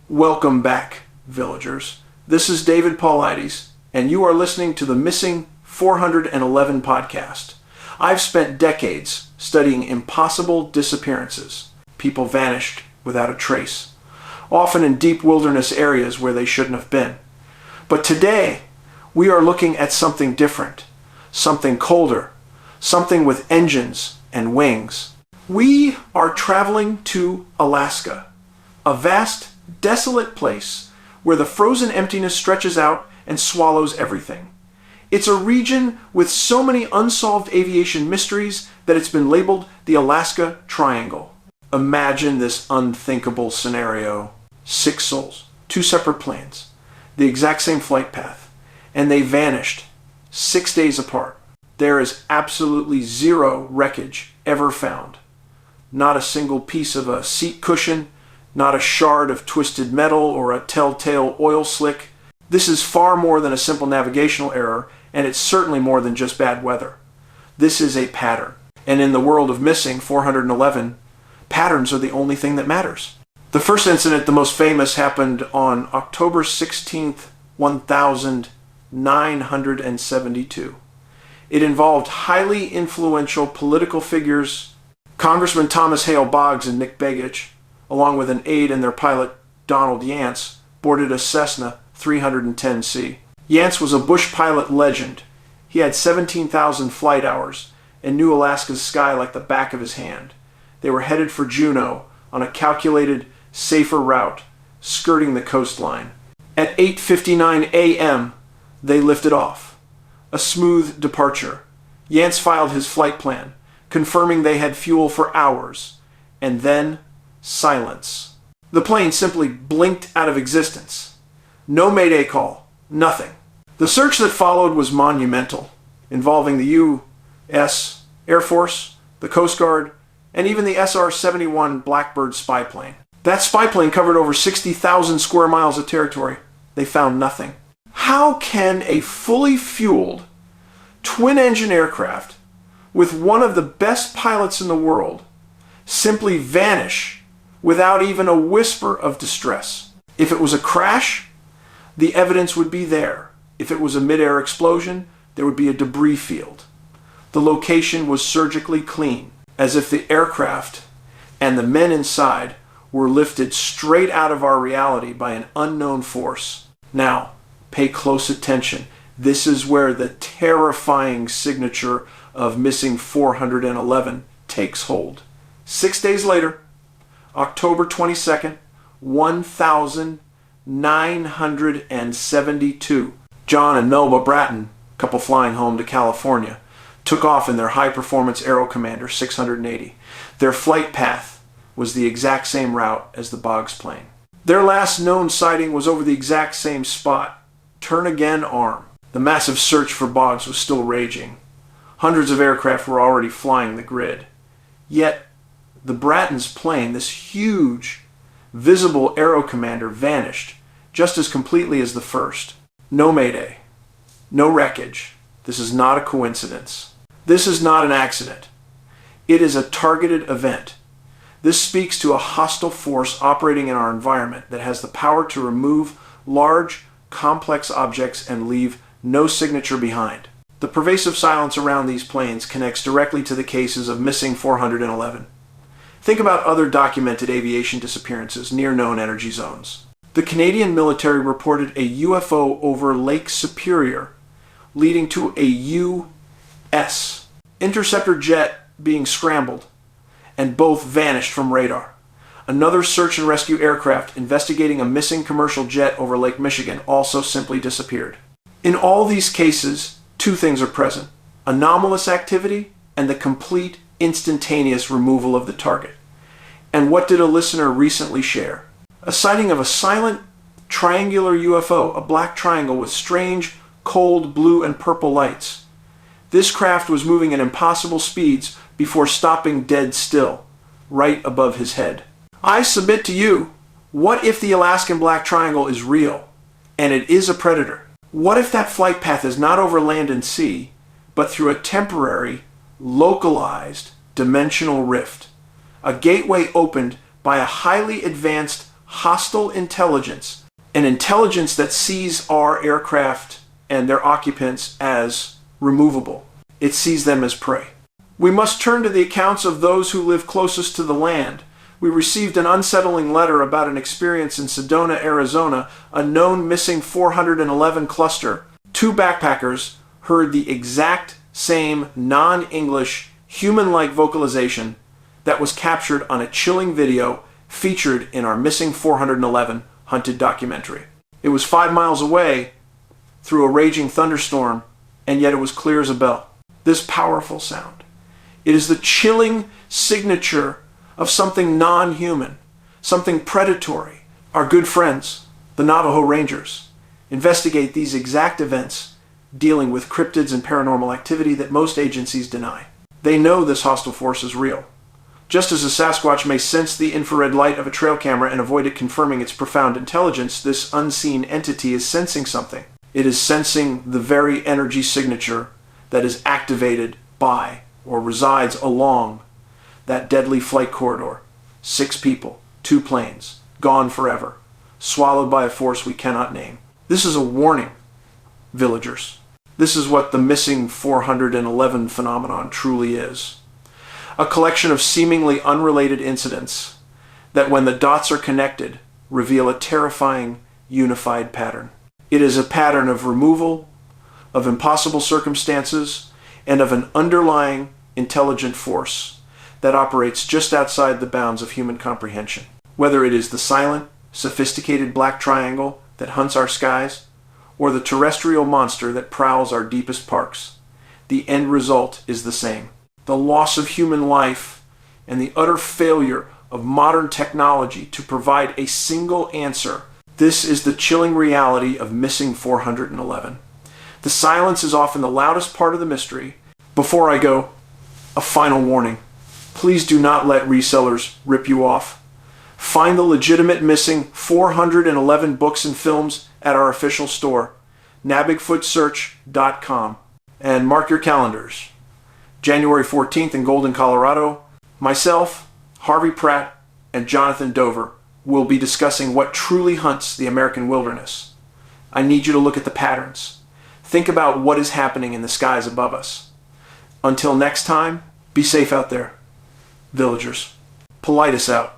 Welcome back, villagers. This is David Paulides, and you are listening to the Missing 411 podcast. I've spent decades studying impossible disappearances. People vanished without a trace, often in deep wilderness areas where they shouldn't have been. But today, we are looking at something different, something colder, something with engines and wings. We are traveling to Alaska, a vast, desolate place where the frozen emptiness stretches out and swallows everything. It's a region with so many unsolved aviation mysteries that it's been labeled the Alaska Triangle. Imagine this unthinkable scenario. 6 souls, 2 separate planes, the exact same flight path, and they vanished 6 days apart. There is absolutely zero wreckage ever found. Not a single piece of a seat cushion, not a shard of twisted metal or a telltale oil slick. This is far more than a simple navigational error, and it's certainly more than just bad weather. This is a pattern. And in the world of Missing 411, patterns are the only thing that matters. The first incident, the most famous, happened on October 16th, 1972. It involved highly influential political figures, Congressman Thomas Hale Boggs and Nick Begich, along with an aide and their pilot Donald Yance, boarded a Cessna 310C. Yance was a bush pilot legend. He had 17,000 flight hours and knew Alaska's sky like the back of his hand. They were headed for Juneau on a calculated, safer route, skirting the coastline. At 8:59 a.m., they lifted off. A smooth departure. Yance filed his flight plan, confirming they had fuel for hours, and then silence. The plane simply blinked out of existence. No mayday call, nothing. The search that followed was monumental, involving the U.S. Air Force, the Coast Guard, and even the SR-71 Blackbird spy plane. That spy plane covered over 60,000 square miles of territory. They found nothing. How can a fully fueled, twin-engine aircraft with one of the best pilots in the world simply vanish without even a whisper of distress? If it was a crash, the evidence would be there. If it was a mid-air explosion, there would be a debris field. The location was surgically clean, as if the aircraft and the men inside were lifted straight out of our reality by an unknown force. Now, pay close attention. This is where the terrifying signature of Missing 411 takes hold. 6 days later, October 22nd, 1972, John and Melba Bratton, couple flying home to California, took off in their high-performance Aero Commander 680. Their flight path was the exact same route as the Boggs plane. Their last known sighting was over the exact same spot, Turn Again Arm. The massive search for Boggs was still raging. Hundreds of aircraft were already flying the grid. Yet, the Brattons' plane, this huge, visible Aero Commander, vanished just as completely as the first. No mayday. No wreckage. This is not a coincidence. This is not an accident. It is a targeted event. This speaks to a hostile force operating in our environment that has the power to remove large, complex objects and leave no signature behind. The pervasive silence around these planes connects directly to the cases of Missing 411. Think about other documented aviation disappearances near known energy zones. The Canadian military reported a UFO over Lake Superior, leading to a U.S. interceptor jet being scrambled, and both vanished from radar. Another search and rescue aircraft investigating a missing commercial jet over Lake Michigan also simply disappeared. In all these cases, 2 things are present: anomalous activity and the complete instantaneous removal of the target. And what did a listener recently share? A sighting of a silent, triangular UFO, a black triangle with strange, cold blue and purple lights. This craft was moving at impossible speeds before stopping dead still, right above his head. I submit to you, what if the Alaskan black triangle is real, and it is a predator? What if that flight path is not over land and sea, but through a temporary, localized, dimensional rift? A gateway opened by a highly advanced hostile intelligence, an intelligence that sees our aircraft and their occupants as removable. It sees them as prey. We must turn to the accounts of those who live closest to the land. We received an unsettling letter about an experience in Sedona, Arizona, a known missing 411 cluster. 2 backpackers heard the exact same non-English, human-like vocalization that was captured on a chilling video featured in our Missing 411 Hunted documentary. It was 5 miles away through a raging thunderstorm, and yet it was clear as a bell. This powerful sound. It is the chilling signature of something non-human, something predatory. Our good friends, the Navajo Rangers, investigate these exact events dealing with cryptids and paranormal activity that most agencies deny. They know this hostile force is real. Just as a Sasquatch may sense the infrared light of a trail camera and avoid it confirming its profound intelligence, this unseen entity is sensing something. It is sensing the very energy signature that is activated by or resides along that deadly flight corridor. 6 people, 2 planes, gone forever, swallowed by a force we cannot name. This is a warning, villagers. This is what the Missing 411 phenomenon truly is. A collection of seemingly unrelated incidents that, when the dots are connected, reveal a terrifying, unified pattern. It is a pattern of removal, of impossible circumstances, and of an underlying intelligent force that operates just outside the bounds of human comprehension. Whether it is the silent, sophisticated black triangle that hunts our skies, or the terrestrial monster that prowls our deepest parks, the end result is the same. The loss of human life and the utter failure of modern technology to provide a single answer. This is the chilling reality of Missing 411. The silence is often the loudest part of the mystery. Before I go, a final warning. Please do not let resellers rip you off. Find the legitimate Missing 411 books and films at our official store, nabigfootsearch.com. And mark your calendars. January 14th in Golden, Colorado, myself, Harvey Pratt, and Jonathan Dover will be discussing what truly hunts the American wilderness. I need you to look at the patterns. Think about what is happening in the skies above us. Until next time, be safe out there, villagers. Paulides out.